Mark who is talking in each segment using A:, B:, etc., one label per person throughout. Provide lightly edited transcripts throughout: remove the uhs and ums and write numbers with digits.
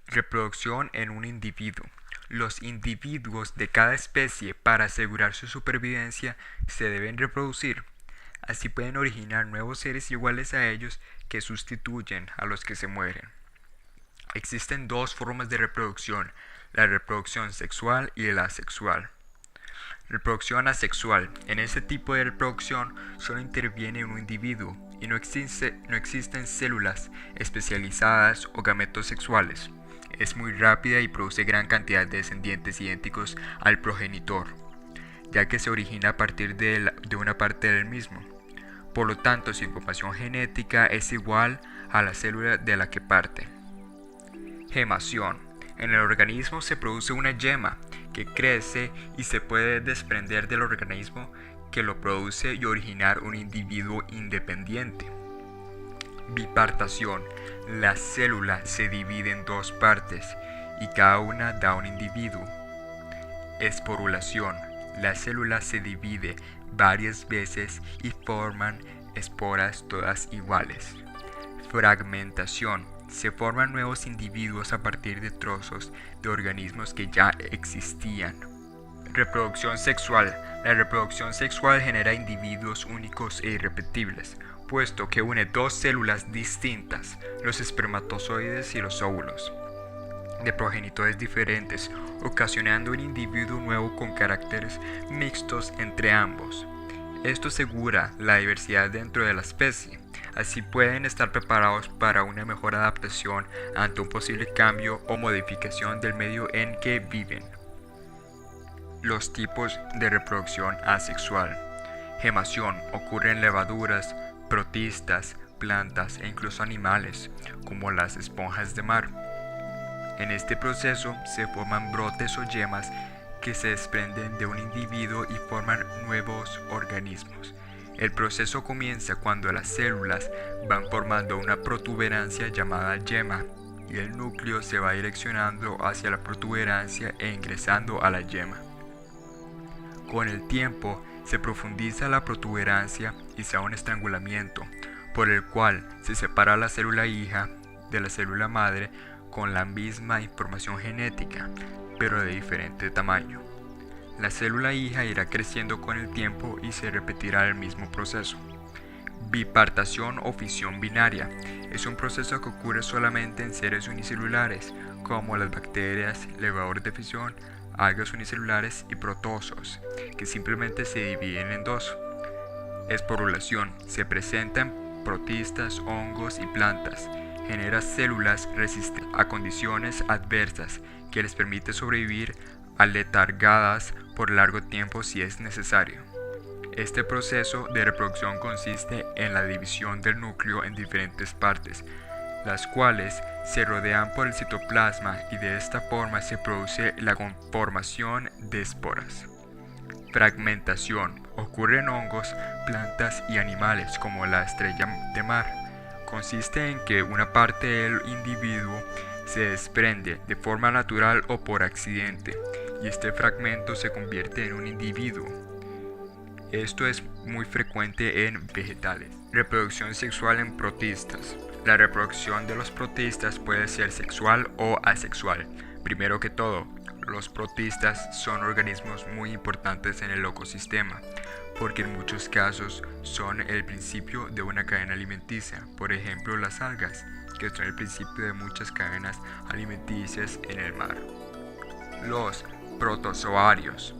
A: Reproducción en un individuo. Los individuos de cada especie, para asegurar su supervivencia, se deben reproducir. Así pueden originar nuevos seres iguales a ellos que sustituyen a los que se mueren. Existen dos formas de reproducción, la reproducción sexual y la asexual. Reproducción asexual. En este tipo de reproducción solo interviene un individuo y no existen células especializadas o gametos sexuales. Es muy rápida y produce gran cantidad de descendientes idénticos al progenitor, ya que se origina a partir de una parte del mismo. Por lo tanto, su información genética es igual a la célula de la que parte. Gemación. En el organismo se produce una yema que crece y se puede desprender del organismo que lo produce y originar un individuo independiente. Bipartación. La célula se divide en dos partes y cada una da un individuo. Esporulación. La célula se divide varias veces y forman esporas todas iguales. Fragmentación. Se forman nuevos individuos a partir de trozos de organismos que ya existían. Reproducción sexual. La reproducción sexual genera individuos únicos e irrepetibles, puesto que une dos células distintas, los espermatozoides y los óvulos, de progenitores diferentes, ocasionando un individuo nuevo con caracteres mixtos entre ambos. Esto asegura la diversidad dentro de la especie. Así pueden estar preparados para una mejor adaptación ante un posible cambio o modificación del medio en que viven. Los tipos de reproducción asexual. Gemación ocurre en levaduras, protistas, plantas e incluso animales, como las esponjas de mar. En este proceso se forman brotes o yemas que se desprenden de un individuo y forman nuevos organismos. El proceso comienza cuando las células van formando una protuberancia llamada yema y el núcleo se va direccionando hacia la protuberancia e ingresando a la yema. Con el tiempo se profundiza la protuberancia y se da un estrangulamiento, por el cual se separa la célula hija de la célula madre con la misma información genética, pero de diferente tamaño. La célula hija irá creciendo con el tiempo y se repetirá el mismo proceso. Bipartación o fisión binaria es un proceso que ocurre solamente en seres unicelulares, como las bacterias, levadores de fisión, algas unicelulares y protozoos, que simplemente se dividen en dos. Esporulación se presenta en protistas, hongos y plantas. Genera células resistentes a condiciones adversas que les permite sobrevivir aletargadas por largo tiempo si es necesario. Este proceso de reproducción consiste en la división del núcleo en diferentes partes, las cuales se rodean por el citoplasma y de esta forma se produce la conformación de esporas. Fragmentación ocurre en hongos, plantas y animales como la estrella de mar. Consiste en que una parte del individuo se desprende de forma natural o por accidente y este fragmento se convierte en un individuo. Esto es muy frecuente en vegetales. Reproducción sexual en protistas. La reproducción de los protistas puede ser sexual o asexual. Primero que todo, los protistas son organismos muy importantes en el ecosistema, porque en muchos casos son el principio de una cadena alimenticia. Por ejemplo, las algas, que son el principio de muchas cadenas alimenticias en el mar. Los protozoarios.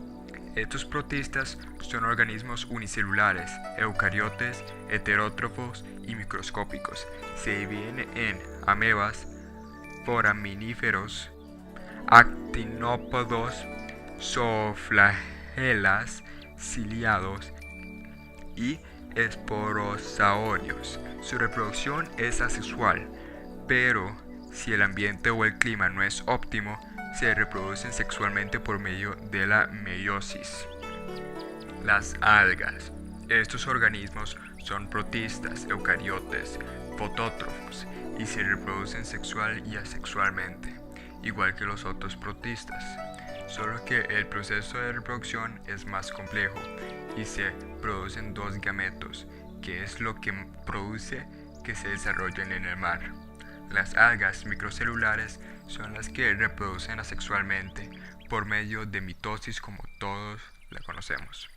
A: Estos protistas son organismos unicelulares, eucariotes, heterótrofos y microscópicos. Se dividen en amebas, foraminíferos, actinópodos, zooflagelas, ciliados y esporosaurios. Su reproducción es asexual, pero si el ambiente o el clima no es óptimo, se reproducen sexualmente por medio de la meiosis. Las algas. Estos organismos son protistas, eucariotes, fotótrofos y se reproducen sexual y asexualmente, igual que los otros protistas, solo que el proceso de reproducción es más complejo y se producen dos gametos, que es lo que produce que se desarrollen en el mar. Las algas microcelulares son las que reproducen asexualmente por medio de mitosis como todos la conocemos.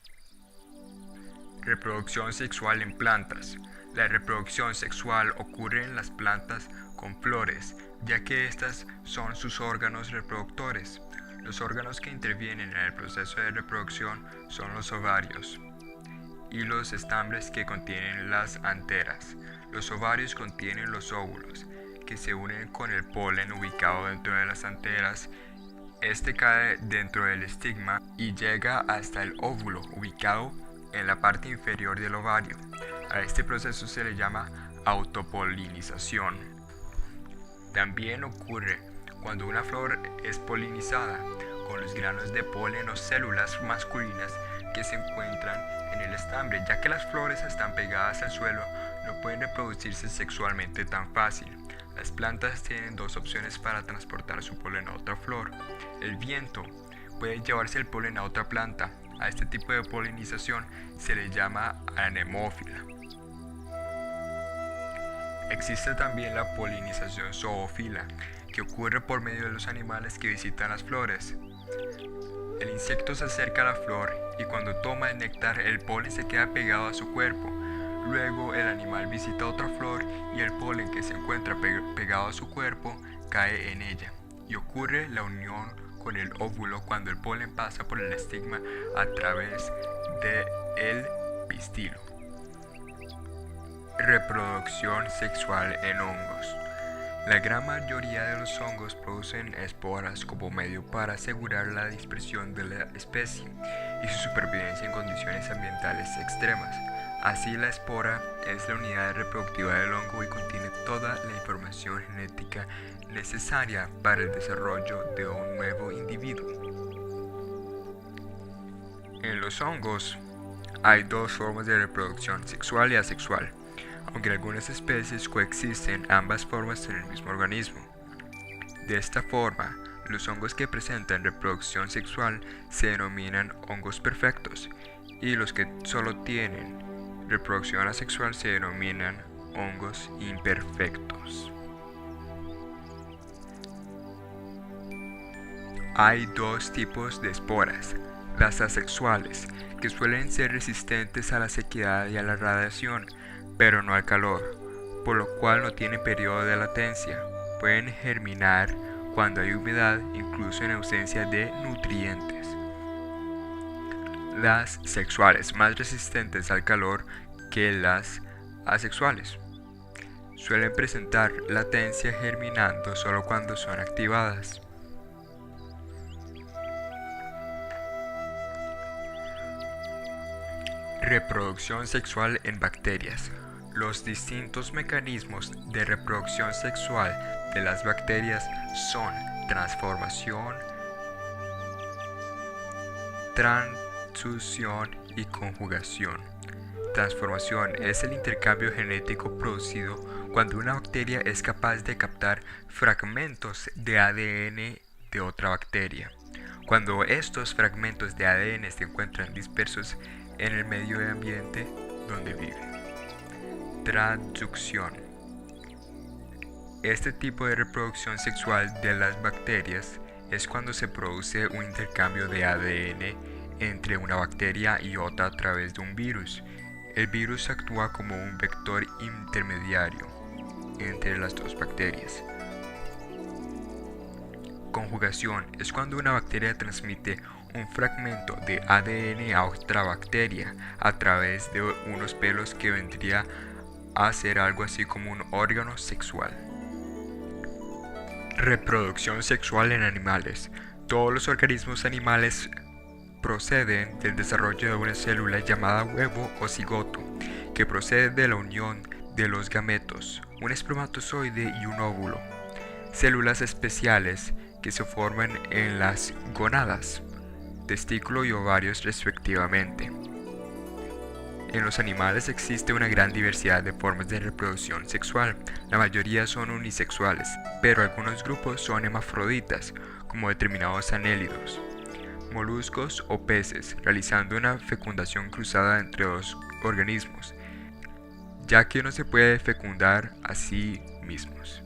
A: Reproducción sexual en plantas. La reproducción sexual ocurre en las plantas con flores, ya que estas son sus órganos reproductores. Los órganos que intervienen en el proceso de reproducción son los ovarios y los estambres que contienen las anteras. Los ovarios contienen los óvulos, que se unen con el polen ubicado dentro de las anteras. Este cae dentro del estigma y llega hasta el óvulo ubicado en la parte inferior del ovario. A este proceso se le llama autopolinización. También ocurre cuando una flor es polinizada con los granos de polen o células masculinas que se encuentran en el estambre, ya que las flores están pegadas al suelo, no pueden reproducirse sexualmente tan fácil. Las plantas tienen dos opciones para transportar su polen a otra flor. El viento puede llevarse el polen a otra planta. A este tipo de polinización se le llama anemófila. Existe también la polinización zoófila, que ocurre por medio de los animales que visitan las flores. El insecto se acerca a la flor y cuando toma el néctar, el polen se queda pegado a su cuerpo. Luego el animal visita otra flor y el polen que se encuentra pegado a su cuerpo cae en ella. Y ocurre la unión con el óvulo cuando el polen pasa por el estigma a través del pistilo. Reproducción sexual en hongos. La gran mayoría de los hongos producen esporas como medio para asegurar la dispersión de la especie y su supervivencia en condiciones ambientales extremas. Así, la espora es la unidad reproductiva del hongo y contiene toda la información genética necesaria para el desarrollo de un nuevo individuo. En los hongos hay dos formas de reproducción, sexual y asexual, aunque en algunas especies coexisten ambas formas en el mismo organismo. De esta forma, los hongos que presentan reproducción sexual se denominan hongos perfectos y los que solo tienen reproducción asexual se denominan hongos imperfectos. Hay dos tipos de esporas: las asexuales, que suelen ser resistentes a la sequedad y a la radiación, pero no al calor, por lo cual no tienen periodo de latencia. Pueden germinar cuando hay humedad, incluso en ausencia de nutrientes. Las sexuales, más resistentes al calor que las asexuales, suelen presentar latencia germinando solo cuando son activadas. Reproducción sexual en bacterias. Los distintos mecanismos de reproducción sexual de las bacterias son transformación, transfusión y conjugación. Transformación es el intercambio genético producido cuando una bacteria es capaz de captar fragmentos de ADN de otra bacteria. Cuando estos fragmentos de ADN se encuentran dispersos en el medio ambiente donde vive. Transducción. Este tipo de reproducción sexual de las bacterias es cuando se produce un intercambio de ADN entre una bacteria y otra a través de un virus. El virus actúa como un vector intermediario entre las dos bacterias. Conjugación es cuando una bacteria transmite un fragmento de ADN a otra bacteria a través de unos pelos, que vendría a ser algo así como un órgano sexual. Reproducción sexual en animales. Todos los organismos animales proceden del desarrollo de una célula llamada huevo o cigoto, que procede de la unión de los gametos, un espermatozoide y un óvulo. Células especiales que se forman en las gónadas, testículo y ovarios respectivamente. En los animales existe una gran diversidad de formas de reproducción sexual. La mayoría son unisexuales, pero algunos grupos son hermafroditas, como determinados anélidos, moluscos o peces, realizando una fecundación cruzada entre dos organismos, ya que no se puede fecundar a sí mismos.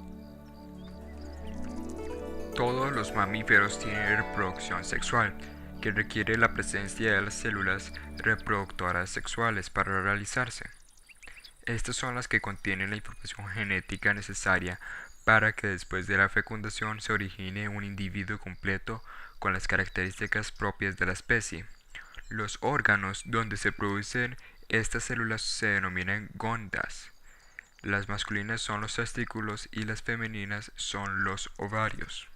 A: Todos los mamíferos tienen reproducción sexual, que requiere la presencia de las células reproductoras sexuales para realizarse. Estas son las que contienen la información genética necesaria para que después de la fecundación se origine un individuo completo con las características propias de la especie. Los órganos donde se producen estas células se denominan gónadas. Las masculinas son los testículos y las femeninas son los ovarios.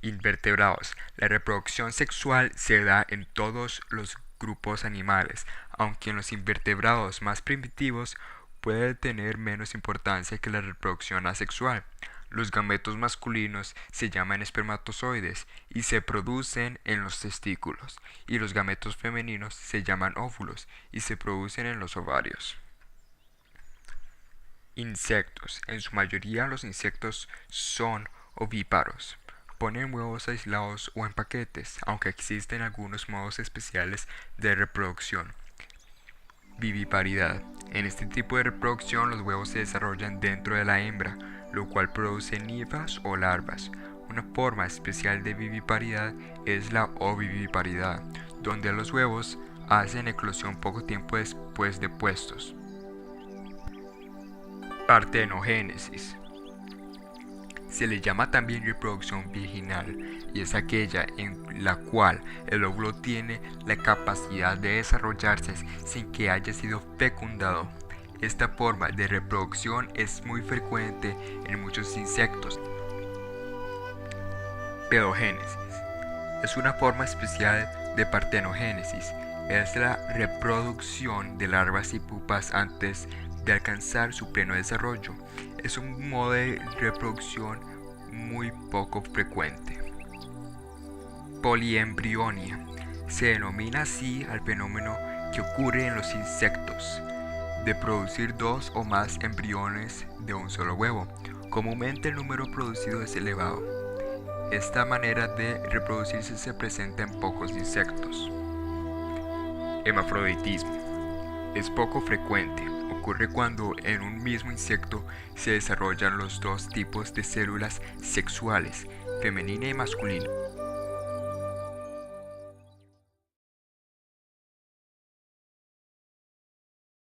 A: Invertebrados. La reproducción sexual se da en todos los grupos animales, aunque en los invertebrados más primitivos puede tener menos importancia que la reproducción asexual. Los gametos masculinos se llaman espermatozoides y se producen en los testículos, y los gametos femeninos se llaman óvulos y se producen en los ovarios. Insectos. En su mayoría los insectos son ovíparos. Ponen huevos aislados o en paquetes, aunque existen algunos modos especiales de reproducción. Viviparidad. En este tipo de reproducción los huevos se desarrollan dentro de la hembra, lo cual produce ninfas o larvas. Una forma especial de viviparidad es la oviviparidad, donde los huevos hacen eclosión poco tiempo después de puestos. Partenogénesis. Se le llama también reproducción virginal y es aquella en la cual el óvulo tiene la capacidad de desarrollarse sin que haya sido fecundado. Esta forma de reproducción es muy frecuente en muchos insectos. Pedogénesis. Es una forma especial de partenogénesis. Es la reproducción de larvas y pupas antes de alcanzar su pleno desarrollo. Es un modo de reproducción muy poco frecuente. Poliembrionia. Se denomina así al fenómeno que ocurre en los insectos de producir dos o más embriones de un solo huevo. Comúnmente el número producido es elevado. Esta manera de reproducirse se presenta en pocos insectos. Hermafroditismo. Es poco frecuente. Ocurre cuando en un mismo insecto se desarrollan los dos tipos de células sexuales, femenina y masculina.